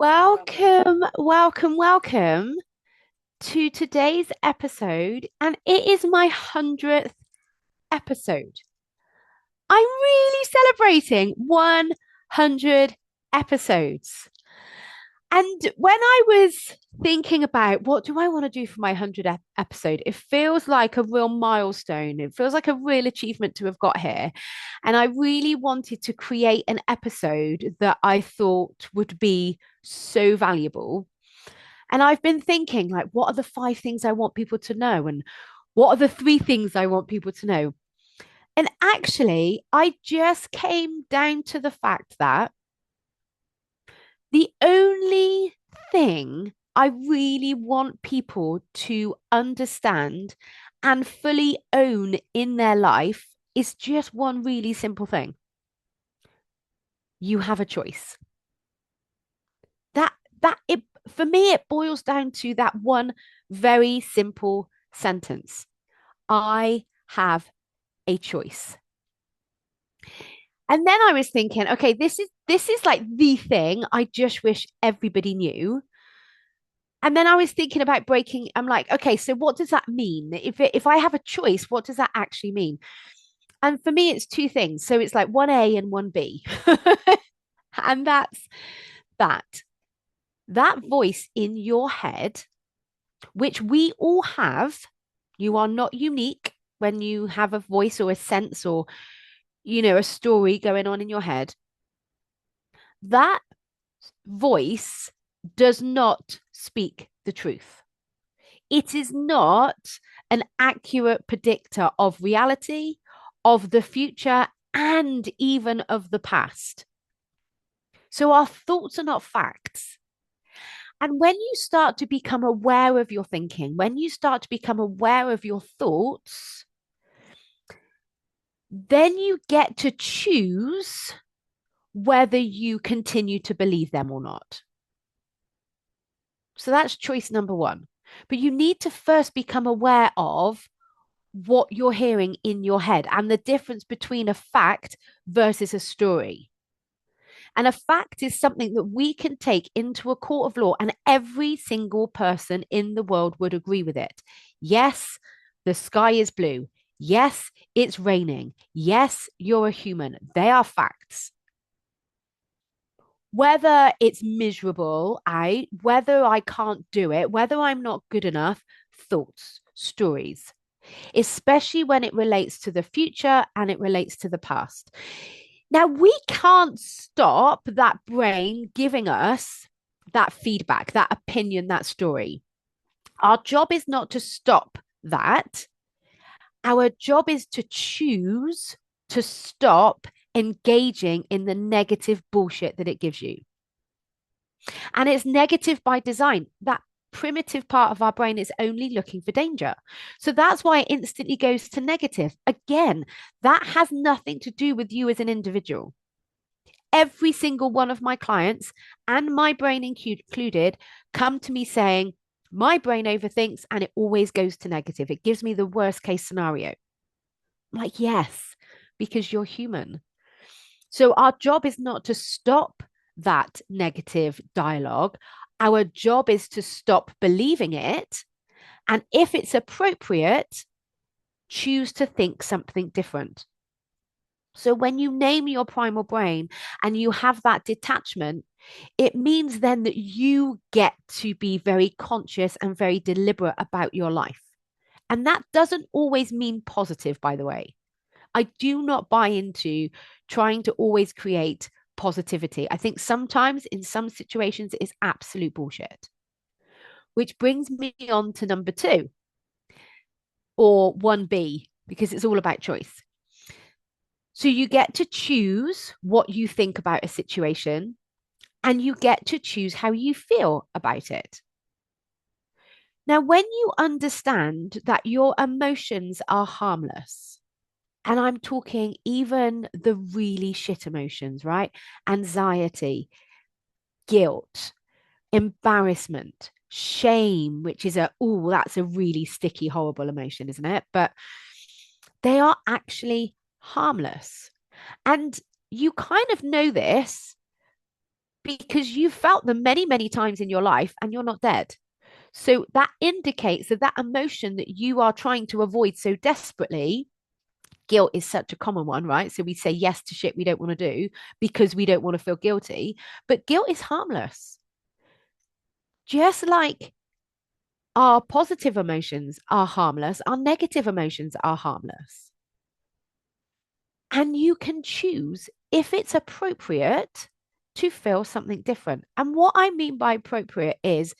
Welcome to today's episode. And it is my 100th episode. I'm really celebrating 100 episodes. And when I was thinking about what do I want to do for my 100th episode, it feels like a real milestone. It feels like a real achievement to have got here. And I really wanted to create an episode that I thought would be so valuable. And I've been thinking, like, what are the five things I want people to know? And what are the three things I want people to know? And actually, I just came down to the fact that the only thing I really want people to understand and fully own in their life is just one really simple thing. You have a choice. That that it for me it boils down to that one very simple sentence. I have a choice. And then I was thinking, okay, this is like the thing I just wish everybody knew. And then I was thinking about breaking. I'm like, okay, so what does that mean? If I have a choice, what does that actually mean? And for me, it's two things. So it's like one A and one B. And that's that. That voice in your head, which we all have, you are not unique when you have a voice or a sense or, a story going on in your head. That voice does not speak the truth. It is not an accurate predictor of reality, of the future, and even of the past. So our thoughts are not facts. And when you start to become aware of your thinking, when you start to become aware of your thoughts, then you get to choose whether you continue to believe them or not. So that's choice number one. But you need to first become aware of what you're hearing in your head and the difference between a fact versus a story. And a fact is something that we can take into a court of law, and every single person in the world would agree with it. Yes, the sky is blue. Yes, it's raining. Yes, you're a human. They are facts. Whether it's miserable, whether I can't do it, whether I'm not good enough, thoughts, stories, especially when it relates to the future and it relates to the past. Now, we can't stop that brain giving us that feedback, that opinion, that story. Our job is not to stop that. Our job is to choose to stop engaging in the negative bullshit that it gives you. And it's negative by design. That primitive part of our brain is only looking for danger. So that's why it instantly goes to negative. Again, that has nothing to do with you as an individual. Every single one of my clients, and my brain included, come to me saying, my brain overthinks and it always goes to negative. It gives me the worst case scenario. I'm like, yes, because you're human. So our job is not to stop that negative dialogue. Our job is to stop believing it. And if it's appropriate, choose to think something different. So when you name your primal brain and you have that detachment, it means then that you get to be very conscious and very deliberate about your life. And that doesn't always mean positive, by the way. I do not buy into trying to always create positivity. I think sometimes in some situations it is absolute bullshit. Which brings me on to number two, or 1B, because it's all about choice. So you get to choose what you think about a situation and you get to choose how you feel about it. Now, when you understand that your emotions are harmless, and I'm talking even the really shit emotions, right? Anxiety, guilt, embarrassment, shame, which is that's a really sticky, horrible emotion, isn't it? But they are actually harmless. And you kind of know this because you've felt them many, many times in your life and you're not dead. So that indicates that that emotion that you are trying to avoid so desperately, guilt is such a common one, right? So we say yes to shit we don't want to do because we don't want to feel guilty. But guilt is harmless. Just like our positive emotions are harmless, our negative emotions are harmless. And you can choose if it's appropriate to feel something different. And what I mean by appropriate is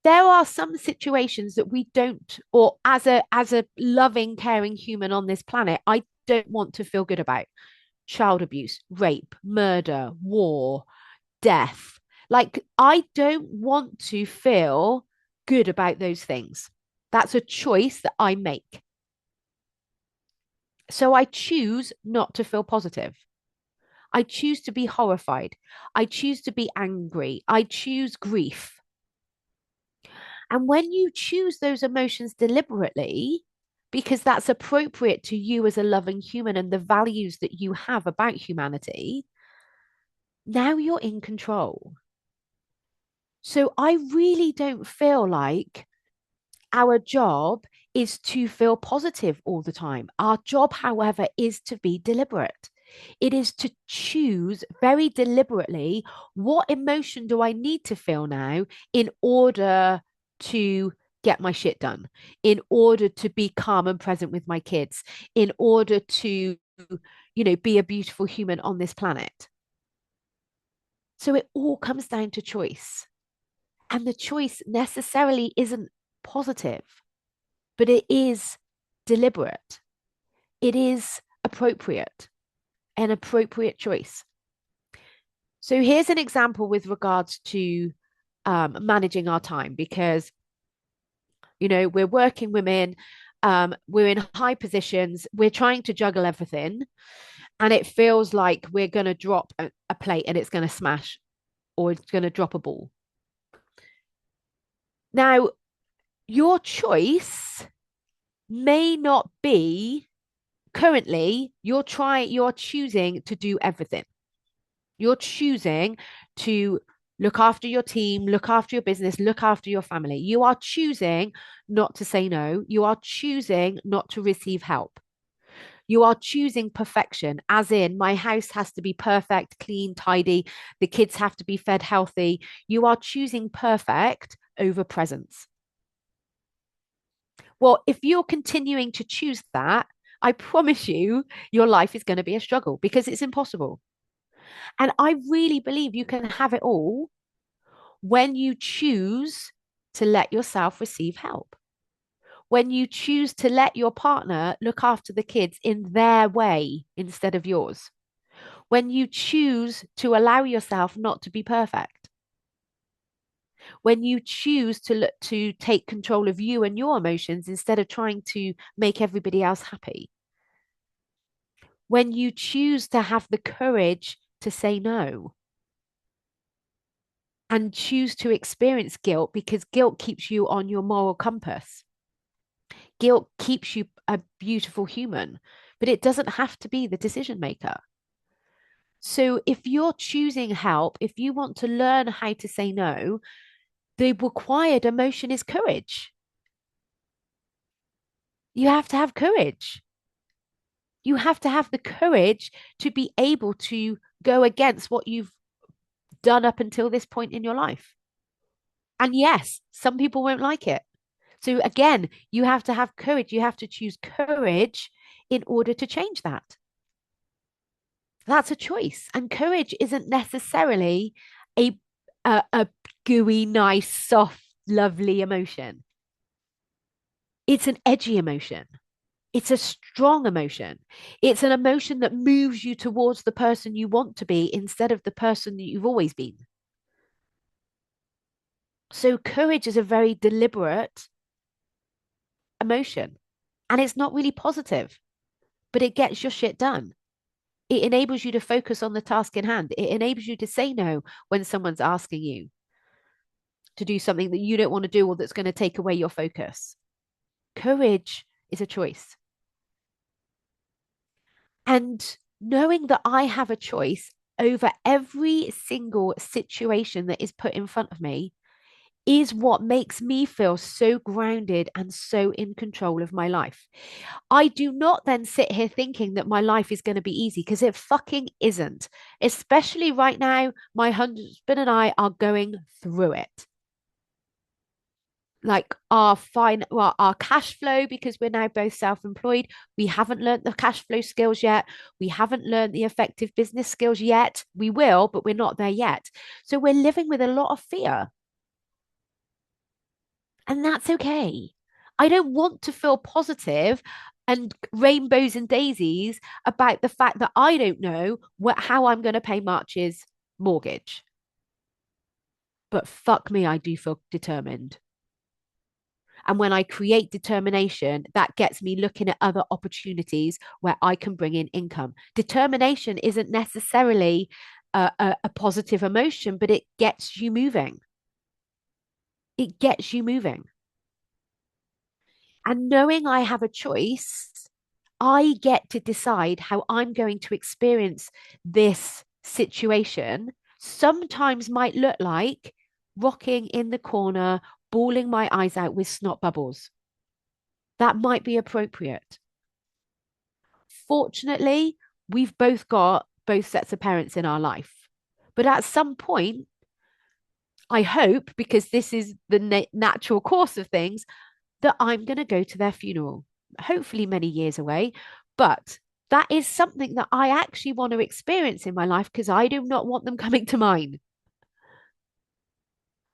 there are some situations that we don't, or as a loving, caring human on this planet, I don't want to feel good about. Child abuse, rape, murder, war, death. Like, I don't want to feel good about those things. That's a choice that I make. So I choose not to feel positive. I choose to be horrified. I choose to be angry. I choose grief. And when you choose those emotions deliberately, because that's appropriate to you as a loving human and the values that you have about humanity, now you're in control. So I really don't feel like our job is to feel positive all the time. Our job, however, is to be deliberate. It is to choose very deliberately what emotion do I need to feel now in order to get my shit done, in order to be calm and present with my kids, in order to, be a beautiful human on this planet. So it all comes down to choice. And the choice necessarily isn't positive, but it is deliberate. It is appropriate, an appropriate choice. So here's an example with regards to managing our time because, we're working women, we're in high positions, we're trying to juggle everything, and it feels like we're going to drop a plate and it's going to smash or it's going to drop a ball. Now, your choice may not be currently you're choosing to do everything. You're choosing to look after your team, look after your business, look after your family. You are choosing not to say no. You are choosing not to receive help. You are choosing perfection, as in, my house has to be perfect, clean, tidy. The kids have to be fed healthy. You are choosing perfect over presence. Well, if you're continuing to choose that, I promise you, your life is going to be a struggle because it's impossible. And I really believe you can have it all when you choose to let yourself receive help, when you choose to let your partner look after the kids in their way instead of yours, when you choose to allow yourself not to be perfect, when you choose to look to take control of you and your emotions instead of trying to make everybody else happy, when you choose to have the courage to say no and choose to experience guilt because guilt keeps you on your moral compass. Guilt keeps you a beautiful human, but it doesn't have to be the decision maker. So if you're choosing help, if you want to learn how to say no, the required emotion is courage. You have to have courage. You have to have the courage to be able to go against what you've done up until this point in your life. And yes, some people won't like it. So again, you have to have courage. You have to choose courage in order to change that. That's a choice. And courage isn't necessarily a a gooey, nice, soft, lovely emotion. It's an edgy emotion. It's a strong emotion. It's an emotion that moves you towards the person you want to be instead of the person that you've always been. So courage is a very deliberate emotion. And it's not really positive, but it gets your shit done. It enables you to focus on the task in hand. It enables you to say no when someone's asking you to do something that you don't want to do or that's going to take away your focus. Courage is a choice. And knowing that I have a choice over every single situation that is put in front of me is what makes me feel so grounded and so in control of my life. I do not then sit here thinking that my life is going to be easy because it fucking isn't. Especially right now, my husband and I are going through it. Like our cash flow, because we're now both self-employed, we haven't learned the cash flow skills yet. We haven't learned the effective business skills yet. We will, but we're not there yet. So we're living with a lot of fear, and that's okay. I don't want to feel positive and rainbows and daisies about the fact that I don't know how I'm going to pay March's mortgage. But fuck me, I do feel determined. And when I create determination, that gets me looking at other opportunities where I can bring in income. Determination isn't necessarily a positive emotion, but it gets you moving. It gets you moving. And knowing I have a choice, I get to decide how I'm going to experience this situation. Sometimes might look like rocking in the corner, bawling my eyes out with snot bubbles. That might be appropriate. Fortunately, we've both got both sets of parents in our life. But at some point, I hope, because this is the natural course of things, that I'm going to go to their funeral, hopefully many years away. But that is something that I actually want to experience in my life because I do not want them coming to mine.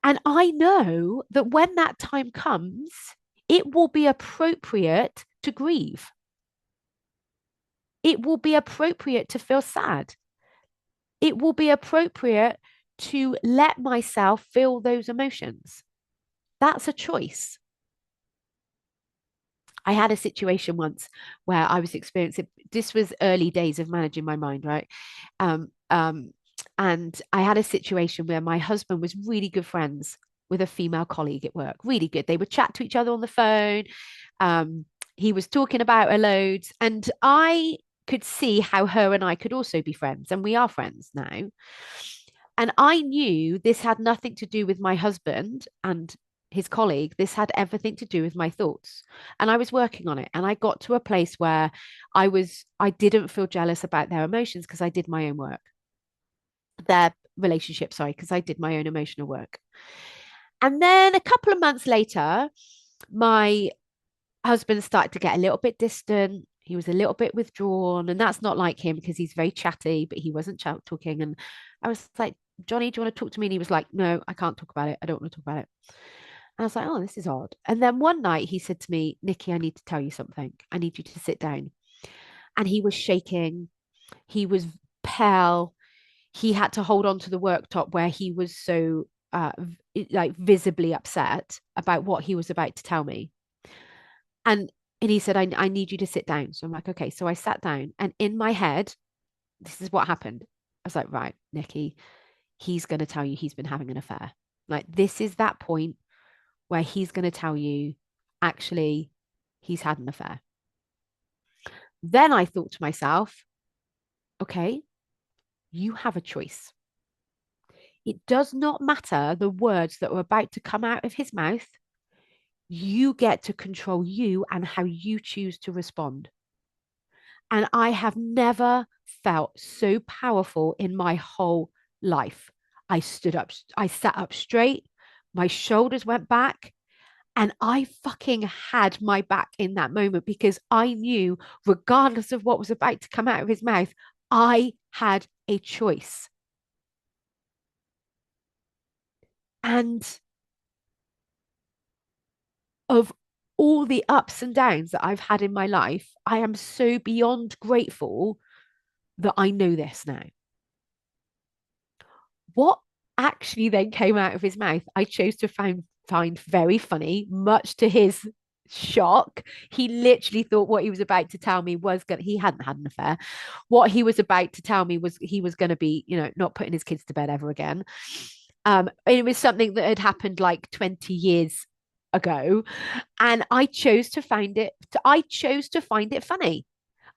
And I know that when that time comes, it will be appropriate to grieve. It will be appropriate to feel sad. It will be appropriate to let myself feel those emotions. That's a choice. I had a situation once where I was experiencing, this was early days of managing my mind, right? Um, um, and I had a situation where my husband was really good friends with a female colleague at work, really good. They would chat to each other on the phone. Um, he was talking about her loads, and I could see how her and I could also be friends, and we are friends now. And I knew this had nothing to do with my husband and his colleague. This had everything to do with my thoughts. And I was working on it. And I got to a place where I didn't feel jealous about their emotions because I did my own work, their relationship, sorry, because I did my own emotional work. And then a couple of months later, my husband started to get a little bit distant. He was a little bit withdrawn, and that's not like him because he's very chatty, but he wasn't talking. And I was like, Johnny, do you want to talk to me? And he was like, no, I can't talk about it. I don't want to talk about it. And I was like, oh, this is odd. And then one night he said to me, Nikki, I need to tell you something. I need you to sit down. And he was shaking. He was pale. He had to hold on to the worktop where he was so like visibly upset about what he was about to tell me. And he said, I need you to sit down. So I'm like, okay. So I sat down, and in my head, this is what happened. I was like, right, Nikki, he's going to tell you he's been having an affair. Like, this is that point where he's going to tell you, actually, he's had an affair. Then I thought to myself, okay, you have a choice. It does not matter the words that are about to come out of his mouth. You get to control you and how you choose to respond. And I have never felt so powerful in my whole life. I stood up, I sat up straight, my shoulders went back, and I fucking had my back in that moment because I knew, regardless of what was about to come out of his mouth, I had a choice. And of all the ups and downs that I've had in my life, I am so beyond grateful that I know this now. What actually then came out of his mouth, I chose to find very funny, much to his shock. He literally thought what he was about to tell me was going he hadn't had an affair. What he was about to tell me was he was going to be, not putting his kids to bed ever again. It was something that had happened like 20 years ago. And I chose to find it funny.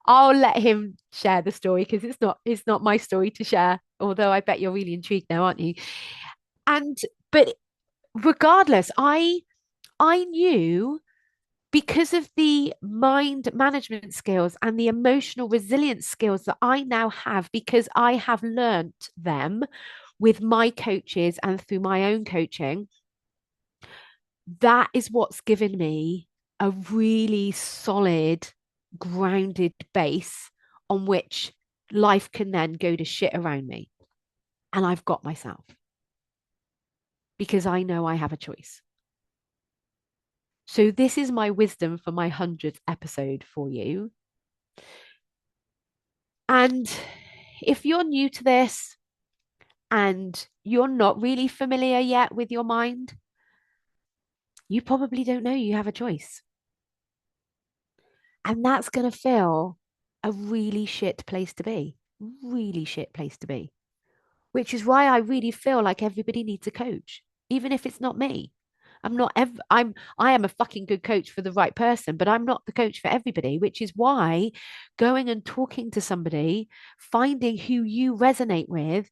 I'll let him share the story because it's not my story to share. Although I bet you're really intrigued now, aren't you? And but regardless, I knew because of the mind management skills and the emotional resilience skills that I now have, because I have learnt them with my coaches and through my own coaching, that is what's given me a really solid, grounded base on which life can then go to shit around me. And I've got myself because I know I have a choice. So, this is my wisdom for my 100th episode for you. And if you're new to this and you're not really familiar yet with your mind, you probably don't know you have a choice. And that's going to feel a really shit place to be, really shit place to be, which is why I really feel like everybody needs a coach, even if it's not me. I am a fucking good coach for the right person, but I'm not the coach for everybody, which is why going and talking to somebody, finding who you resonate with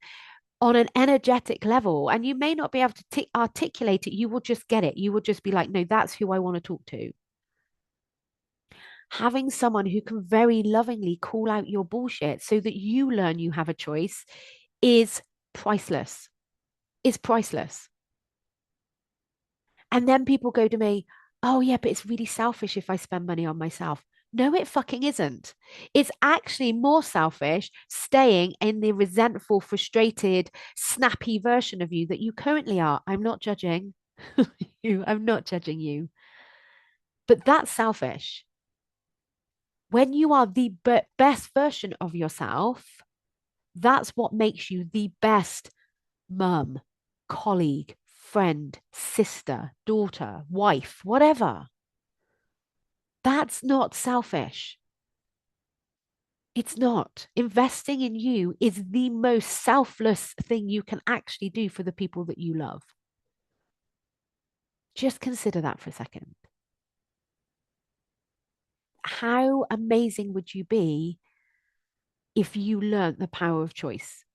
on an energetic level, and you may not be able to articulate it, you will just get it. You will just be like, no, that's who I want to talk to. Having someone who can very lovingly call out your bullshit so that you learn you have a choice is priceless. Is priceless. And then people go to me, oh, yeah, but it's really selfish if I spend money on myself. No, it fucking isn't. It's actually more selfish staying in the resentful, frustrated, snappy version of you that you currently are. I'm not judging you. I'm not judging you. But that's selfish. When you are the best version of yourself, that's what makes you the best mum, colleague, friend, sister, daughter, wife, whatever. That's not selfish. It's not. Investing in you is the most selfless thing you can actually do for the people that you love. Just consider that for a second. How amazing would you be if you learned the power of choice?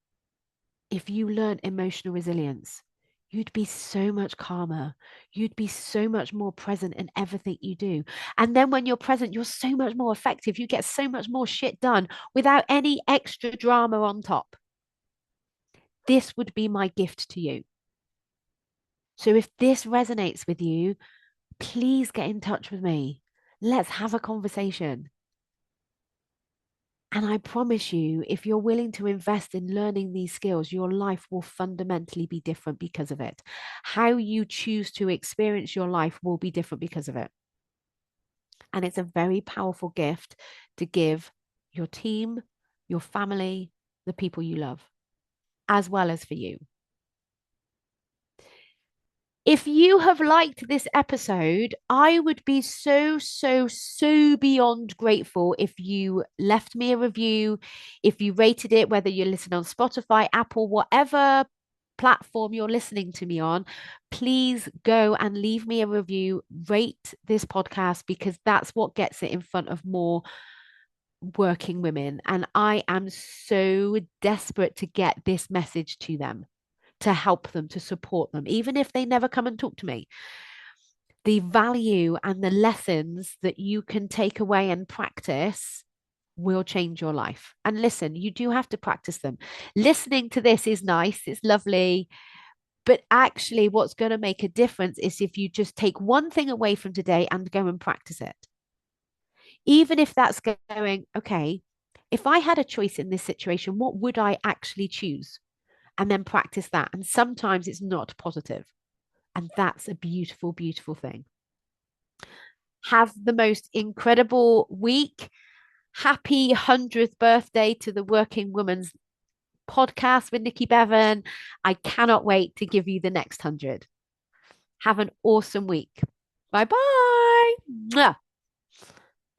If you learned emotional resilience, you'd be so much calmer. You'd be so much more present in everything you do. And then when you're present, you're so much more effective. You get so much more shit done without any extra drama on top. This would be my gift to you. So if this resonates with you, please get in touch with me. Let's have a conversation. And I promise you, if you're willing to invest in learning these skills, your life will fundamentally be different because of it. How you choose to experience your life will be different because of it. And it's a very powerful gift to give your team, your family, the people you love, as well as for you. If you have liked this episode, I would be so, so, so beyond grateful if you left me a review, if you rated it, whether you listen on Spotify, Apple, whatever platform you're listening to me on, please go and leave me a review, rate this podcast, because that's what gets it in front of more working women. And I am so desperate to get this message to them, to help them, to support them, even if they never come and talk to me. The value and the lessons that you can take away and practice will change your life. And listen, you do have to practice them. Listening to this is nice, it's lovely. But actually, what's going to make a difference is if you just take one thing away from today and go and practice it. Even if that's going, okay, if I had a choice in this situation, what would I actually choose? And then practice that. And sometimes it's not positive. And that's a beautiful, beautiful thing. Have the most incredible week. Happy 100th birthday to the Working Woman's podcast with Nikki Bevan. I cannot wait to give you the next 100. Have an awesome week. Bye bye.